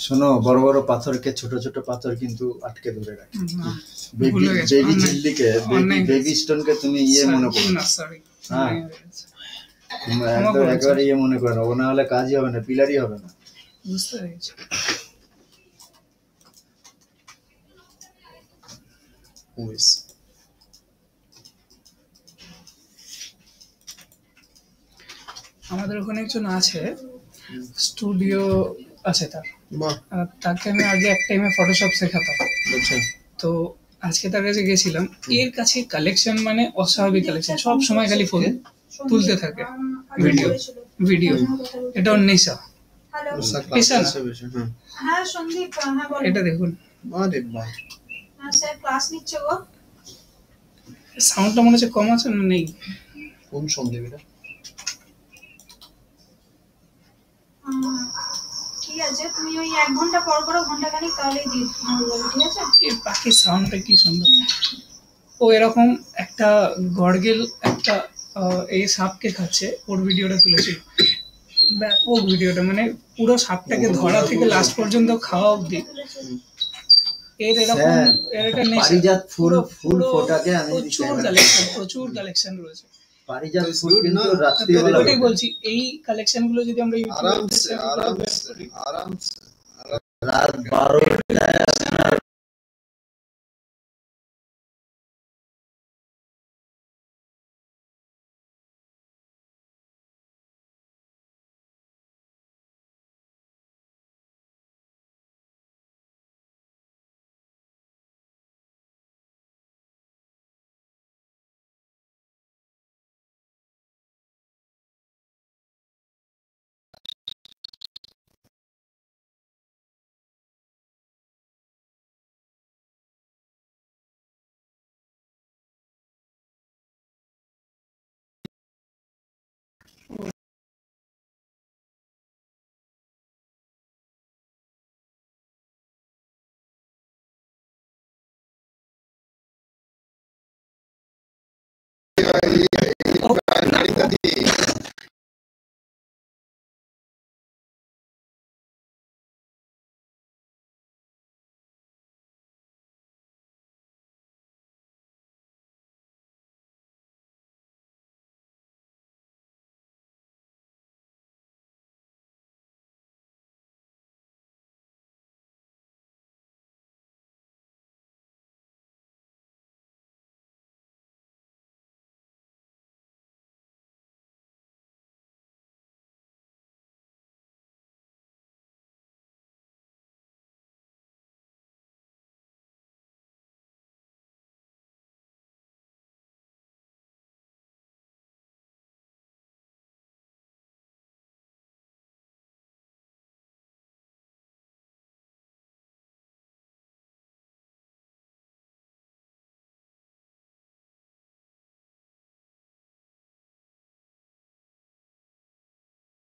শোনো, বড় বড় পাথরকে ছোট ছোট পাথর কিন্তু আটকে ধরে রাখে। বেবি ঝিল্লিকে, বেবি স্টোনকে তুমি মনে করো না। হ্যাঁ, একবার মনে করো না, ও না হলে কাজই হবে না, পিলারই হবে না। বুঝতে পেরেছি। আমাদের ওখানে একজন আছে, স্টুডিও আছে তার, তাকে আমি আগে এক টাইমে ফটোশপ শেখাতাম। তো আজকে তার কাছে গেছিলাম, এর কাছে কালেকশন মানে অস্বাভাবিক কালেকশন, সব সময় খালি ফোন তুলতে থাকে, ভিডিও ভিডিও। এটা ওর নেশা। পেশা না। হ্যাঁ সন্দীপ, হ্যাঁ বলো। এটা দেখুন, আরে বাহ, হ্যাঁ স্যার ক্লাস নিচ্ছে গো। সাউন্ডটা মনে হচ্ছে কম আছে না নেই? কোন সন্দীপ এটা? ঠিক আছে, তুমি ওই 1 ঘন্টা পর করো, ঘন্টা খানিক, তাহলেই দিয়ে দেবো। ঠিক আছে। এই পাখির সাউন্ডটা কি সুন্দর। ও এরকম একটা গর্গেল একটা এই সাপকে খাচ্ছে, ওর ভিডিওটা তুলেছিল। ব্যাপক ভিডিওটা, মানে পুরো সাপটাকে ধরা থেকে লাস্ট পর্যন্ত খাওয়া অবধি। এর এরকম এর একটা পারিজাত ফুল ফোটাকে আমি প্রচুর কালেকশন রয়েছে। পারিজাত ফুল কিন্তু রাত্রিবেলা ওটাই বলছি, এই কালেকশন গুলো যদি আমরা আরামসে রাত 12টায়